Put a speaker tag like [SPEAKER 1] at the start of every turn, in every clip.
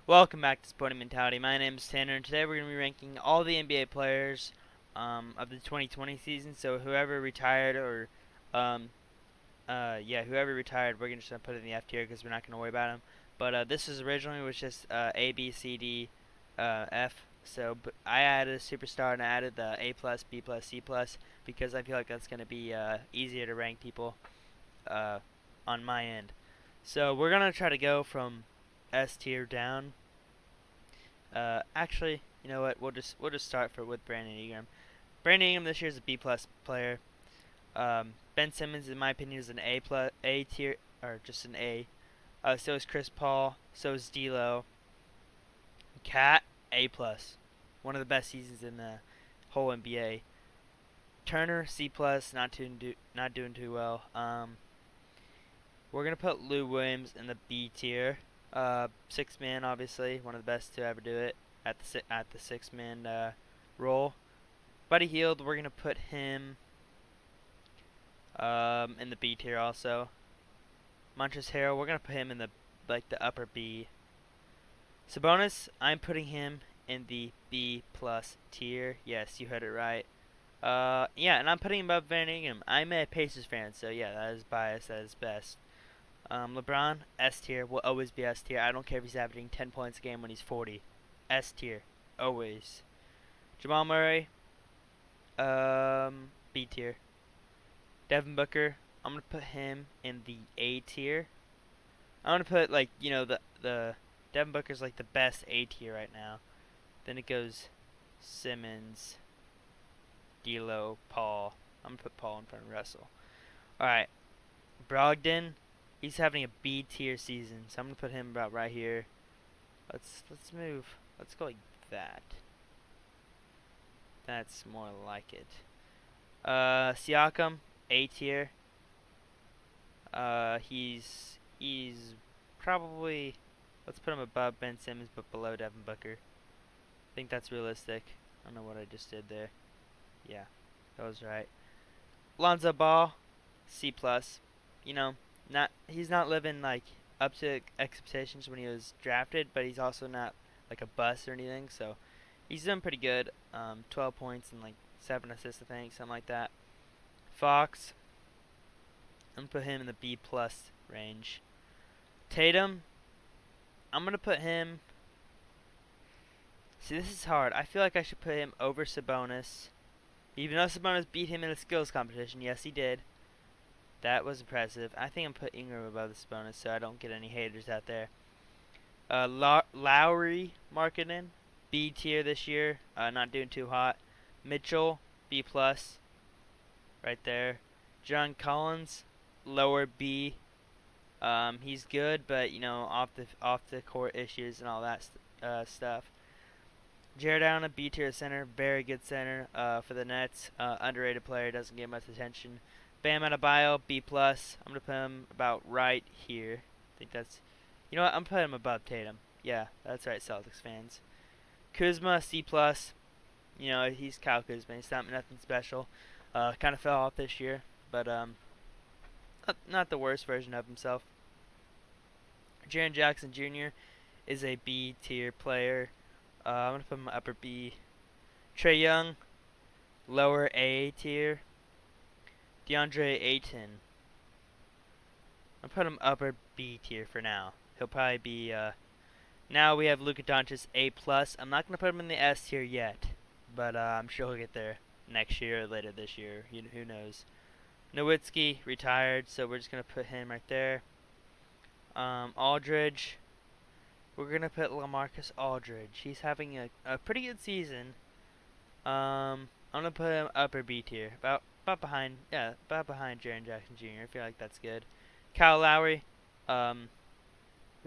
[SPEAKER 1] Welcome back to Sporting Mentality. My name is Tanner, and today we're going to be ranking all the NBA players of the 2020 season. So whoever retired um, whoever retired, we're just going to put in the F tier because we're not going to worry about them. But this was just A, B, C, D, F. So I added a superstar and I added the A plus, B plus, C plus because I feel like that's going to be easier to rank people uh, on my end. So we're going to try to go from S tier down. Actually, you know what? We'll just start with Brandon Ingram. Brandon Ingram this year is a B plus player. Ben Simmons, in my opinion, is an A plus A tier or just an A. So is Chris Paul. So is D'Lo. Cat A plus. One of the best seasons in the whole NBA. Turner C plus, not doing too well. We're gonna put Lou Williams in the B tier. Six man, obviously, one of the best to ever do it at the six man role. Buddy Hield, we're gonna put him in the B tier also. Montrezl Harrell, we're gonna put him in the upper B. Sabonis, I'm putting him in the B plus tier. Yes, you heard it right. Yeah, and I'm putting him above Van Ingram. I'm a Pacers fan, so yeah, that is biased. That is best. LeBron, S tier, will always be S tier. I don't care if he's averaging 10 points a game when he's 40. S tier, always. Jamal Murray, B tier. Devin Booker, I'm gonna put him in the A tier. I'm gonna put the Devin Booker's like the best A tier right now. Then it goes Simmons, D'Lo, Paul. I'm gonna put Paul in front of Russell. All right, Brogdon, he's having a B tier season, so I'm gonna put him about right here. Let's move. Let's go like that. That's more like it. Siakam, A tier. He's probably, let's put him above Ben Simmons but below Devin Booker. I think that's realistic. I don't know what I just did there. Yeah, that was right. Lonzo Ball, C plus. You know, not he's not living like up to expectations when he was drafted, but he's also not like a bust or anything. So he's doing pretty good. 12 points and like 7 assists, I think, something like that. Fox, I'm gonna put him in the B plus range. Tatum, I'm gonna put him. See, this is hard. I feel like I should put him over Sabonis, even though Sabonis beat him in a skills competition. Yes, he did. That was impressive. I think I'm put Ingram above the Sabonis, so I don't get any haters out there. Lowry marketing, B tier this year. Not doing too hot. Mitchell, B plus, right there. John Collins, lower B. He's good, but off the court issues and all that stuff. Jared Allen, a B tier center, very good center for the Nets. Underrated player, doesn't get much attention. Bam Adebayo, B plus. I'm gonna put him about right here. I think that's, you know what? I'm putting him above Tatum. Yeah, that's right, Celtics fans. Kuzma, C plus. You know, he's Kyle Kuzma. He's nothing special. Kind of fell off this year, but not the worst version of himself. Jaren Jackson Jr. is a B tier player. I'm gonna put him upper B. Trae Young, lower A tier. DeAndre Ayton, I'll put him upper B tier for now. He'll probably be. Now we have Luka Doncic A plus. I'm not gonna put him in the S tier yet, but I'm sure he'll get there next year or later this year. Who knows? Nowitzki retired, so we're just gonna put him right there. Aldridge, we're gonna put LaMarcus Aldridge. He's having a pretty good season. I'm gonna put him upper B tier, about behind Jaren Jackson Jr. I feel like that's good. Kyle Lowry, we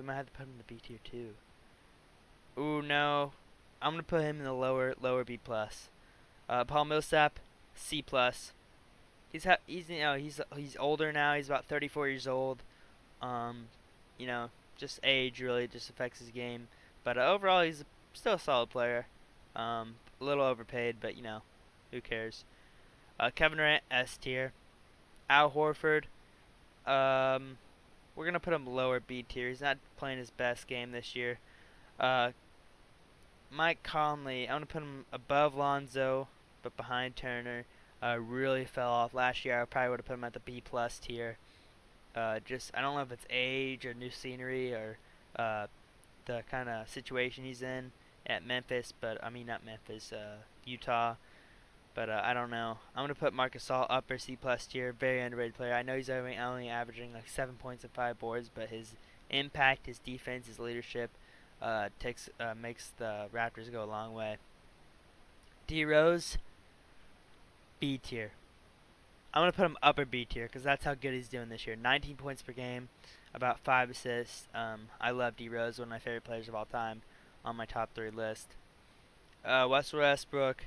[SPEAKER 1] might have to put him in the B tier too. Ooh no, I'm gonna put him in the lower B plus. Paul Millsap, C plus. He's older now. He's about 34 years old. Um, just age really just affects his game. But overall, he's still a solid player. A little overpaid, but who cares? Kevin Durant, S tier. Al Horford, we're gonna put him lower B tier. He's not playing his best game this year. Uh, Mike Conley, I'm gonna put him above Lonzo, but behind Turner. Really fell off last year. I probably would have put him at the B plus tier. Just I don't know if it's age or new scenery or the kind of situation he's in at Memphis, but I mean not Memphis, Utah. But I don't know. I'm gonna put Marc Gasol upper C plus tier. Very underrated player. I know he's only averaging like 7 points and 5 boards, but his impact, his defense, his leadership makes the Raptors go a long way. D Rose, B tier. I'm gonna put him upper B tier because that's how good he's doing this year. 19 points per game, about 5 assists. I love D Rose, one of my favorite players of all time, on my top 3 list. Westbrook,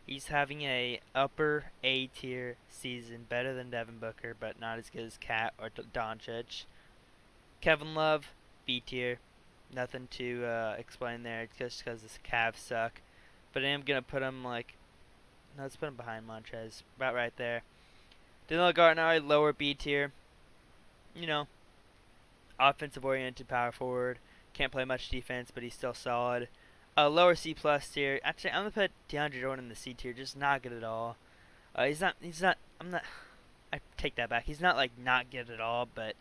[SPEAKER 1] he's having a upper A tier season, better than Devin Booker, but not as good as Cat or Doncic. Kevin Love, B tier. Nothing to explain there, just because the Cavs suck. But I am gonna put him like, no, let's put him behind Montrez, about right there. Danilo Gallinari, lower B tier. You know, offensive oriented power forward. Can't play much defense, but he's still solid. Lower C plus tier. Actually, I'm gonna put DeAndre Jordan in the C tier. Just not good at all. He's not. I'm not. I take that back. He's not like not good at all, but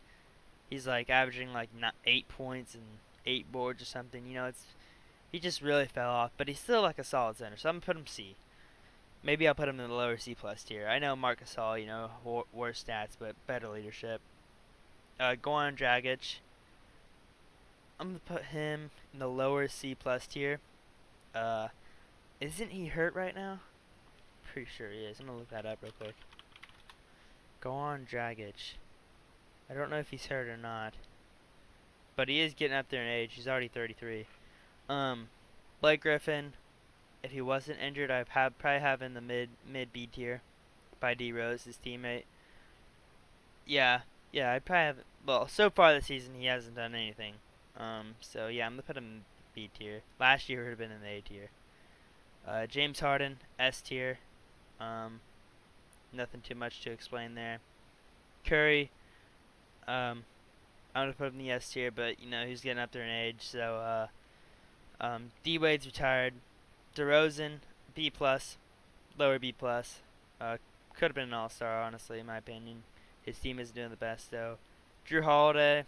[SPEAKER 1] he's like averaging like not 8 points and 8 boards or something. You know, he just really fell off, but he's still like a solid center. So I'm gonna put him C. Maybe I'll put him in the lower C plus tier. I know Marc Gasol, you know, worse stats, but better leadership. Goran Dragic. I'm gonna put him in the lower C plus tier. Isn't he hurt right now? Pretty sure he is. I'm gonna look that up real quick. Goran Dragic. I don't know if he's hurt or not, but he is getting up there in age. He's already 33. Blake Griffin. If he wasn't injured, I'd probably have in the mid B tier by D Rose, his teammate. Yeah, I'd probably have. Well, so far this season he hasn't done anything. So yeah, I'm gonna put him in B tier. Last year would have been in the A tier. James Harden, S tier. Nothing too much to explain there. Curry, I'm gonna put him in the S tier, but you know he's getting up there in age, so D Wade's retired. DeRozan, B plus, lower B plus. Could have been an all-star, honestly, in my opinion. His team isn't doing the best though. Drew Holiday.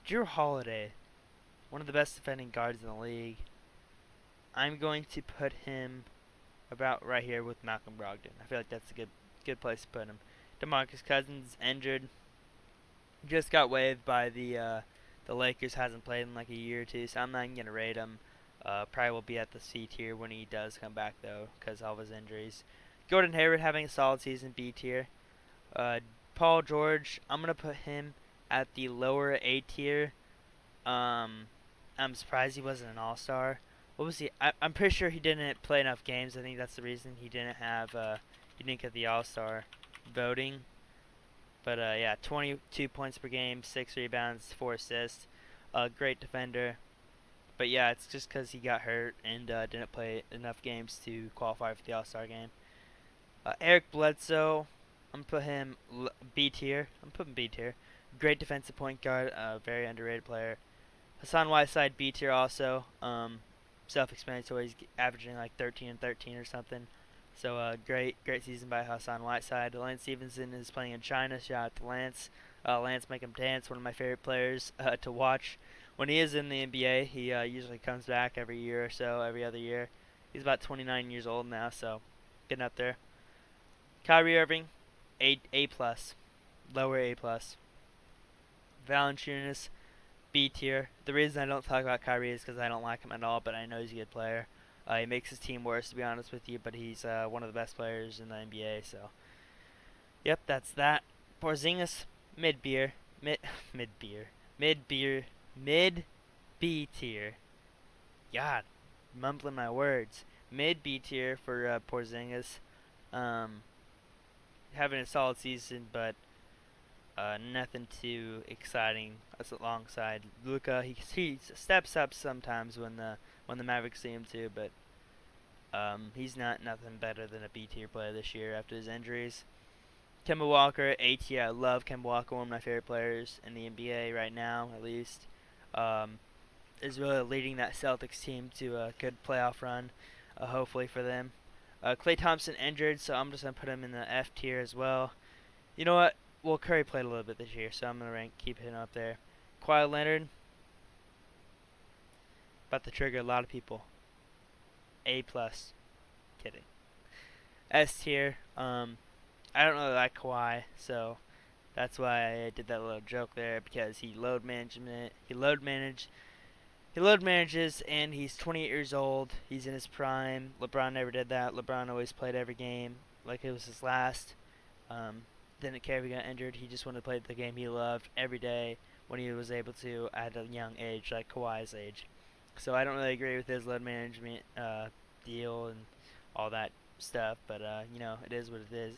[SPEAKER 1] Drew Holiday, one of the best defending guards in the league. I'm going to put him about right here with Malcolm Brogdon. I feel like that's a good place to put him. DeMarcus Cousins injured. Just got waived by the Lakers. Hasn't played in like a year or two, so I'm not even gonna rate him. Probably will be at the C tier when he does come back though, because of all of his injuries. Gordon Hayward having a solid season, B tier. Paul George, I'm gonna put him at the lower A tier. I'm surprised he wasn't an all-star. What was he? I'm pretty sure he didn't play enough games. I think that's the reason he didn't get the all-star voting. But yeah, 22 points per game, 6 rebounds, 4 assists. Great defender. But yeah, it's just because he got hurt and didn't play enough games to qualify for the All-Star game. Eric Bledsoe, I'm gonna put him B tier. I'm putting B tier. Great defensive point guard, very underrated player. Hassan Whiteside, B tier also. Self-explanatory. He's averaging like 13 and 13 or something. So great season by Hassan Whiteside. Lance Stevenson is playing in China. Shout out to Lance. Lance Make Him Dance, one of my favorite players to watch. When he is in the NBA, he usually comes back every year or so, every other year. He's about 29 years old now, so getting up there. Kyrie Irving, A plus, lower A plus. Valanciunas, B tier. The reason I don't talk about Kyrie is because I don't like him at all, but I know he's a good player. He makes his team worse, to be honest with you, but he's one of the best players in the NBA. So, yep, that's that. Porzingis, mid beer, mid B tier. God, mumbling my words. Mid B tier for Porzingis. Having a solid season, but nothing too exciting as alongside Luka. He steps up sometimes when the Mavericks see him too, but he's not nothing better than a B tier player this year after his injuries. Kemba Walker, A tier. I love Kemba Walker, one of my favorite players in the NBA right now, at least. Um, is really leading that Celtics team to a good playoff run, hopefully for them. Klay Thompson injured, so I'm just gonna put him in the F tier as well. You know what? Well, Curry played a little bit this year, so I'm gonna keep him up there. Kawhi Leonard, about to trigger a lot of people. A plus, kidding. S tier. I don't really like Kawhi, so that's why I did that little joke there because he load manages, and he's 28 years old. He's in his prime. LeBron never did that. LeBron always played every game like it was his last. Didn't care if he got injured. He just wanted to play the game he loved every day when he was able to at a young age, like Kawhi's age. So I don't really agree with his load management deal and all that stuff, but it is what it is.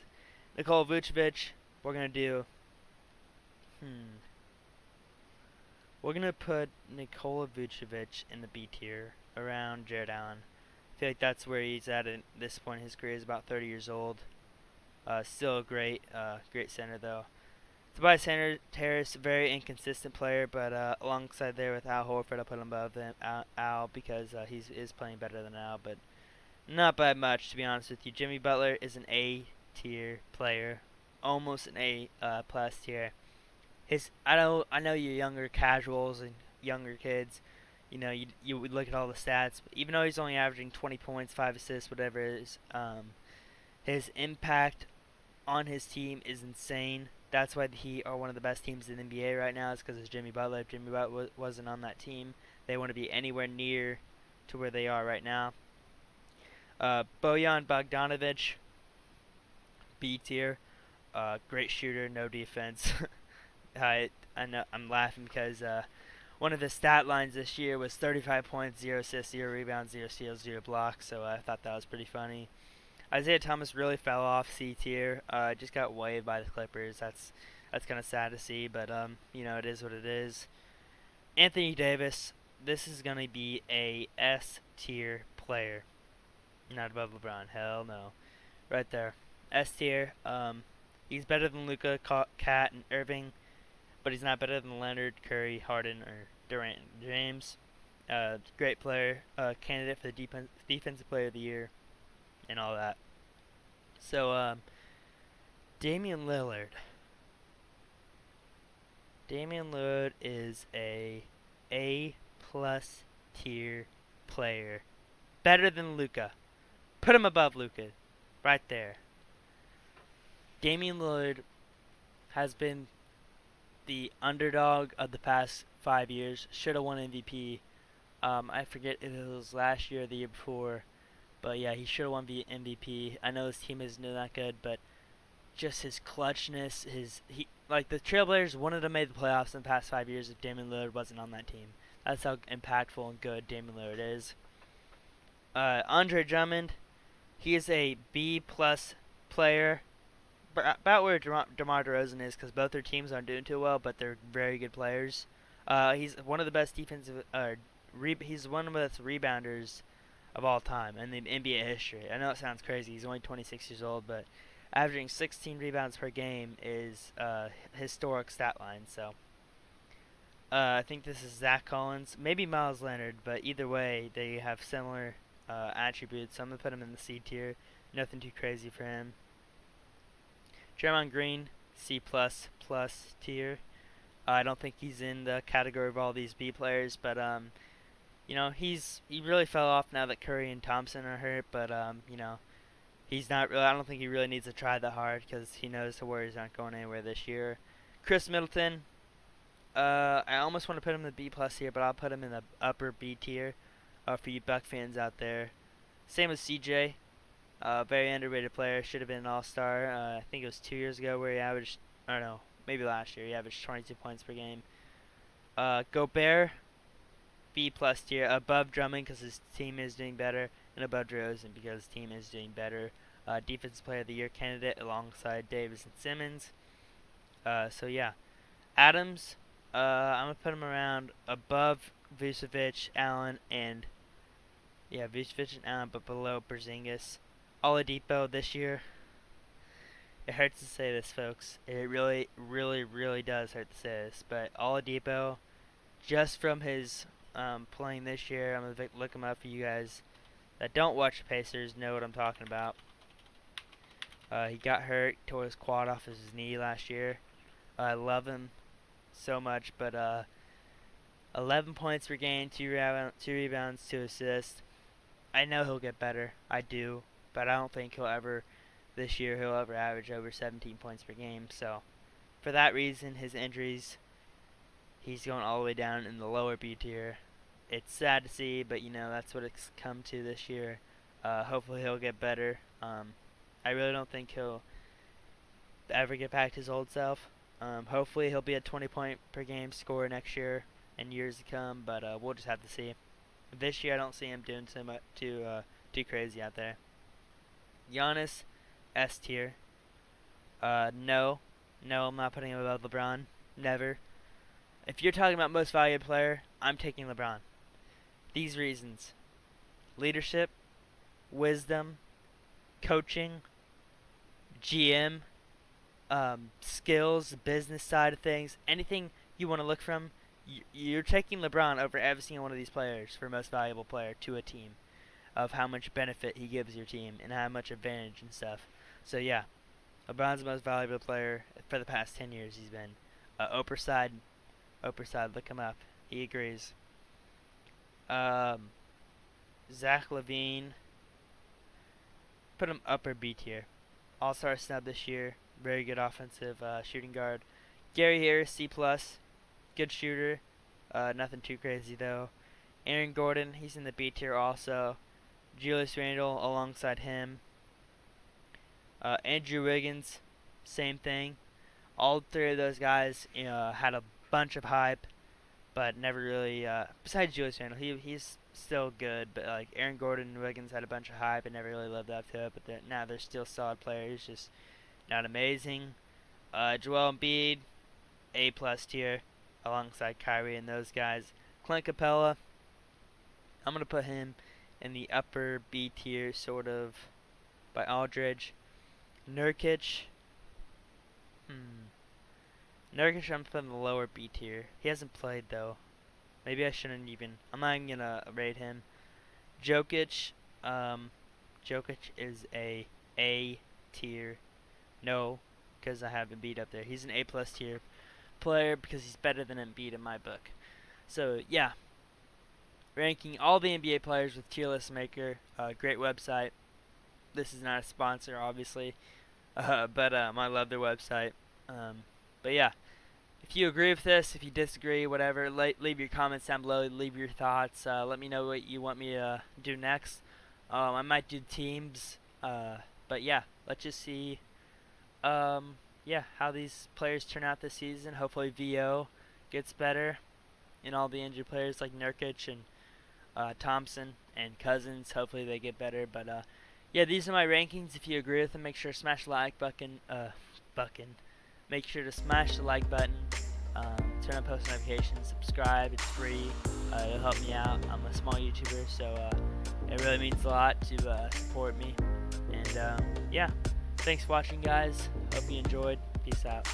[SPEAKER 1] Nikola Vucevic, we're gonna do. We're gonna put Nikola Vucevic in the B tier around Jared Allen. I feel like that's where he's at this point in his career. He's about 30 years old. Still a great center though. Tobias Harris, very inconsistent player, but alongside there with Al Horford, I'll put him above Al because he is playing better than Al, but not by much to be honest with you. Jimmy Butler is an A tier player, almost an A plus tier. I know you younger casuals and younger kids, you would look at all the stats, but even though he's only averaging 20 points, 5 assists, whatever it is, his impact on his team is insane. That's why he are one of the best teams in the NBA right now, is because of Jimmy Butler. If Jimmy Butler wasn't on that team, they wouldn't be anywhere near to where they are right now. Bojan Bogdanovic, B tier. Great shooter, no defense. I know I'm laughing because one of the stat lines this year was 35 points, 0 assists, 0 rebounds, 0 steals, 0 blocks, so I thought that was pretty funny. Isaiah Thomas really fell off C tier. Just got waived by the Clippers. That's kind of sad to see, but it is what it is. Anthony Davis, this is gonna be a S tier player, not above LeBron. Hell no, right there, S tier. He's better than Luka, Kat, and Irving, but he's not better than Leonard, Curry, Harden, or Durant, James. Great player, candidate for the defensive player of the year, and all that. So, Damian Lillard. Damian Lillard is a A plus tier player, better than Luka. Put him above Luka, right there. Damian Lillard has been the underdog of the past 5 years. Should have won MVP. I forget if it was last year or the year before, but yeah, he should have won the MVP. I know his team isn't that good, but just his clutchness, like the Trailblazers wouldn't have made the playoffs in the past 5 years if Damian Lillard wasn't on that team. That's how impactful and good Damian Lillard is. Andre Drummond, he is a B plus player, about where DeMar DeRozan is, because both their teams aren't doing too well, but they're very good players. He's one of the best defensive, he's one of the best rebounders of all time in the NBA history. I know it sounds crazy. He's only 26 years old, but averaging 16 rebounds per game is a historic stat line. So I think this is Zach Collins, maybe Miles Leonard, but either way, they have similar attributes. So I'm gonna put him in the C tier. Nothing too crazy for him. Draymond Green, C plus tier. I don't think he's in the category of all these B players, but he really fell off now that Curry and Thompson are hurt. But he's not really. I don't think he really needs to try that hard because he knows the Warriors aren't going anywhere this year. Chris Middleton, I almost want to put him in the B plus here, but I'll put him in the upper B tier for you Buck fans out there. Same with CJ. Very underrated player. Should have been an all-star. I think it was 2 years ago where he averaged, I don't know, maybe last year. He averaged 22 points per game. Gobert, B plus tier. Above Drummond because his team is doing better. And above DeRozan because his team is doing better. Defensive player of the year candidate alongside Davis and Simmons. So yeah. Adams, I'm going to put him around above Vucevic, Allen, and Vucevic and Allen, but below Porzingis. Oladipo this year, It hurts to say this, folks. It really, really, really does hurt to say this. But Oladipo, just from his playing this year, I'm gonna look him up for you guys that don't watch the Pacers. Know what I'm talking about. He got hurt, tore his quad off his knee last year. I love him so much, but 11 points per game, 2 rebounds, 2 assists. I know he'll get better. I do, but I don't think this year he'll ever average over 17 points per game. So, for that reason, his injuries, he's going all the way down in the lower B tier. It's sad to see, but that's what it's come to this year. Hopefully he'll get better. I really don't think he'll ever get back to his old self. Hopefully he'll be a 20-point per game scorer next year and years to come, but we'll just have to see. This year I don't see him doing too crazy out there. Giannis, S tier. No, I'm not putting him above LeBron. Never. If you're talking about most valuable player, I'm taking LeBron. These reasons: leadership, wisdom, coaching, GM, skills, business side of things, anything you want to look from, you're taking LeBron over every single one of these players for most valuable player to a team, of how much benefit he gives your team and how much advantage and stuff. So yeah, LeBron's the most valuable player for the past 10 years. He's been Oprah side, look him up. He agrees. Zach LaVine, put him upper B tier. All-star snub this year. Very good offensive shooting guard. Gary Harris, C+. Good shooter. Nothing too crazy though. Aaron Gordon, he's in the B tier also. Julius Randle alongside him. Andrew Wiggins, same thing. All three of those guys, had a bunch of hype, but never really. Besides Julius Randle, he's still good, but like Aaron Gordon and Wiggins had a bunch of hype and never really lived up to it. But now they're still solid players, just not amazing. Joel Embiid, A+ tier, alongside Kyrie and those guys. Clint Capella, I'm gonna put him in the upper B tier, sort of, by Aldridge. Nurkic, Nurkic I'm putting in the lower B tier. He hasn't played though. Maybe I shouldn't even. I'm not even gonna rate him. Jokic, Jokic is a tier. No, because I have Embiid up there. He's an A+ tier player because he's better than Embiid in my book. So yeah, ranking all the NBA players with Tier List Maker. Great website. This is not a sponsor, obviously, but I love their website. But yeah, if you agree with this, if you disagree, whatever, leave your comments down below. Leave your thoughts. Let me know what you want me to do next. I might do teams. But yeah, let's just see. How these players turn out this season. Hopefully VO gets better, and all the injured players like Nurkic and Thompson and Cousins. Hopefully they get better. But yeah, these are my rankings. If you agree with them, make sure to smash the like button. Make sure to smash the like button. Turn on post notifications. Subscribe. It's free. It'll help me out. I'm a small YouTuber, so it really means a lot to support me. And yeah, thanks for watching, guys. Hope you enjoyed. Peace out.